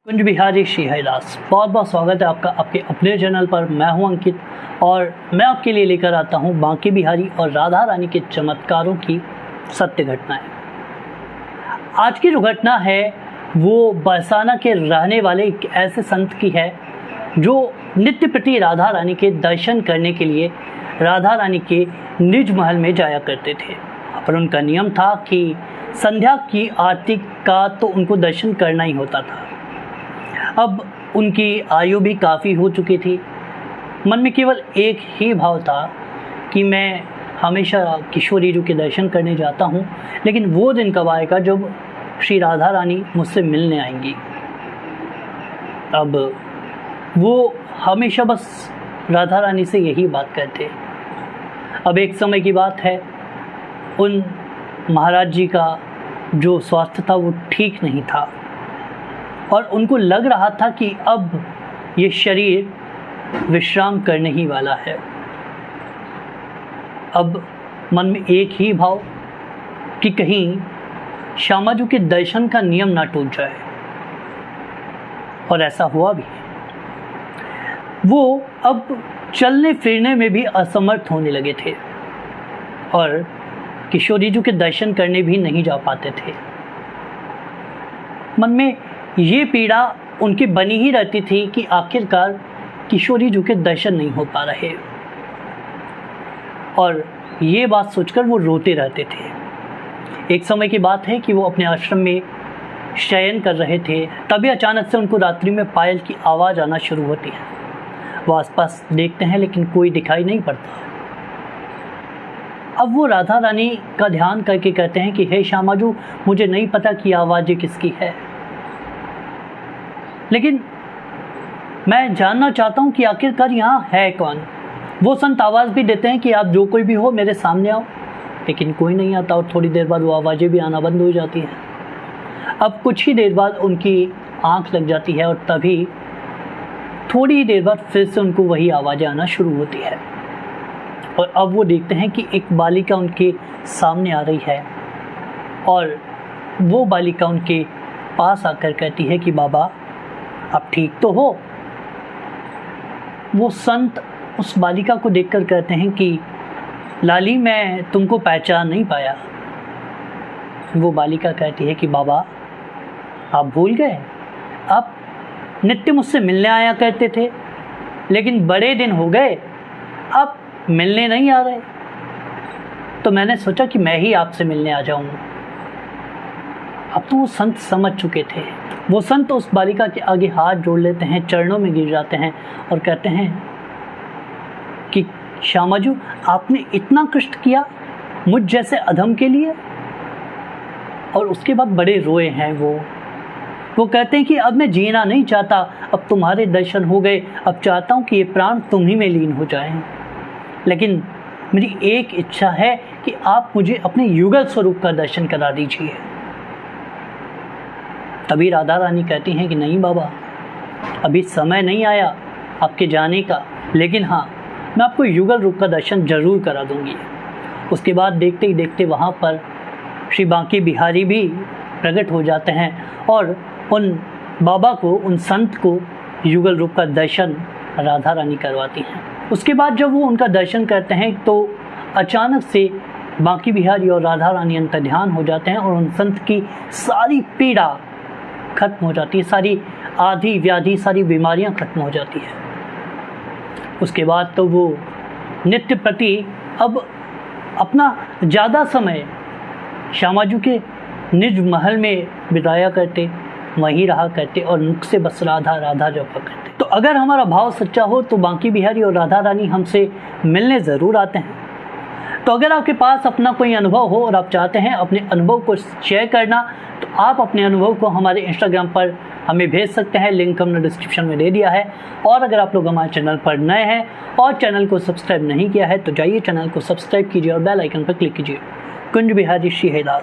कुंज बिहारी श्री हरिदास, बहुत बहुत स्वागत है आपका आपके अपने चैनल पर। मैं हूं अंकित और मैं आपके लिए लेकर आता हूं बांके बिहारी और राधा रानी के चमत्कारों की सत्य घटनाएं। आज की जो घटना है वो बरसाना के रहने वाले एक ऐसे संत की है जो नित्य प्रति राधा रानी के दर्शन करने के लिए राधा रानी के निज महल में जाया करते थे और उनका नियम था कि संध्या की आरती का तो उनको दर्शन करना ही होता था। अब उनकी आयु भी काफ़ी हो चुकी थी। मन में केवल एक ही भाव था कि मैं हमेशा किशोरी जी के दर्शन करने जाता हूँ, लेकिन वो दिन कब आएगा जब श्री राधा रानी मुझसे मिलने आएंगी। अब वो हमेशा बस राधा रानी से यही बात करते। अब एक समय की बात है, उन महाराज जी का जो स्वास्थ्य था वो ठीक नहीं था और उनको लग रहा था कि अब ये शरीर विश्राम करने ही वाला है। अब मन में एक ही भाव कि कहीं श्यामाजू के दर्शन का नियम ना टूट जाए, और ऐसा हुआ भी। वो अब चलने फिरने में भी असमर्थ होने लगे थे और किशोरी जी के दर्शन करने भी नहीं जा पाते थे। मन में ये पीड़ा उनकी बनी ही रहती थी कि आखिरकार किशोरी जी के दर्शन नहीं हो पा रहे, और ये बात सोचकर वो रोते रहते थे। एक समय की बात है कि वो अपने आश्रम में शयन कर रहे थे, तभी अचानक से उनको रात्रि में पायल की आवाज़ आना शुरू होती है। वो आसपास देखते हैं लेकिन कोई दिखाई नहीं पड़ता। अब वो राधा रानी का ध्यान करके कहते हैं कि हे श्यामाजू, मुझे नहीं पता कि आवाज़ ये किसकी है, लेकिन मैं जानना चाहता हूँ कि आखिरकार यहाँ है कौन। वो संत आवाज़ भी देते हैं कि आप जो कोई भी हो मेरे सामने आओ, लेकिन कोई नहीं आता और थोड़ी देर बाद वो आवाज़ें भी आना बंद हो जाती हैं। अब कुछ ही देर बाद उनकी आंख लग जाती है और तभी थोड़ी ही देर बाद फिर से उनको वही आवाज़ें आना शुरू होती है और अब वो देखते हैं कि एक बालिका उनके सामने आ रही है और वो बालिका उनके पास आकर कहती है कि बाबा आप ठीक तो हो। वो संत उस बालिका को देखकर कहते हैं कि लाली, मैं तुमको पहचान नहीं पाया। वो बालिका कहती है कि बाबा आप भूल गए, आप नित्य मुझसे मिलने आया करते थे, लेकिन बड़े दिन हो गए आप मिलने नहीं आ रहे, तो मैंने सोचा कि मैं ही आपसे मिलने आ जाऊं। अब तो वो संत समझ चुके थे। वो संत उस बालिका के आगे हाथ जोड़ लेते हैं, चरणों में गिर जाते हैं और कहते हैं कि श्यामाजू, आपने इतना कष्ट किया मुझ जैसे अधम के लिए। और उसके बाद बड़े रोए हैं वो कहते हैं कि अब मैं जीना नहीं चाहता, अब तुम्हारे दर्शन हो गए, अब चाहता हूँ कि ये प्राण तुम ही में लीन हो जाएं, लेकिन मेरी एक इच्छा है कि आप मुझे अपने युगल स्वरूप का दर्शन करा दीजिए। तभी राधा रानी कहती हैं कि नहीं बाबा, अभी समय नहीं आया आपके जाने का, लेकिन हाँ, मैं आपको युगल रूप का दर्शन जरूर करा दूंगी। उसके बाद देखते ही देखते वहाँ पर श्री बांके बिहारी भी प्रकट हो जाते हैं और उन बाबा को, उन संत को युगल रूप का दर्शन राधा रानी करवाती हैं। उसके बाद जब वो उनका दर्शन करते हैं तो अचानक से बांके बिहारी और राधा रानी अंतर्ध्यान हो जाते हैं और उन संत की सारी पीड़ा खत्म हो जाती है, सारी आदि व्याधि, सारी बीमारियां खत्म हो जाती है। उसके बाद तो वो नित्य प्रति अब अपना ज़्यादा समय श्यामाजू के निज महल में बिताया करते, वहीं रहा करते और मुख से बस राधा राधा जपा करते। तो अगर हमारा भाव सच्चा हो तो बांके बिहारी और राधा रानी हमसे मिलने ज़रूर आते हैं। तो अगर आपके पास अपना कोई अनुभव हो और आप चाहते हैं अपने अनुभव को शेयर करना, तो आप अपने अनुभव को हमारे इंस्टाग्राम पर हमें भेज सकते हैं, लिंक हमने डिस्क्रिप्शन में दे दिया है। और अगर आप लोग हमारे चैनल पर नए हैं और चैनल को सब्सक्राइब नहीं किया है तो जाइए चैनल को सब्सक्राइब कीजिए और बेल आइकन पर क्लिक कीजिए। कुंज बिहारी श्री हरिदास।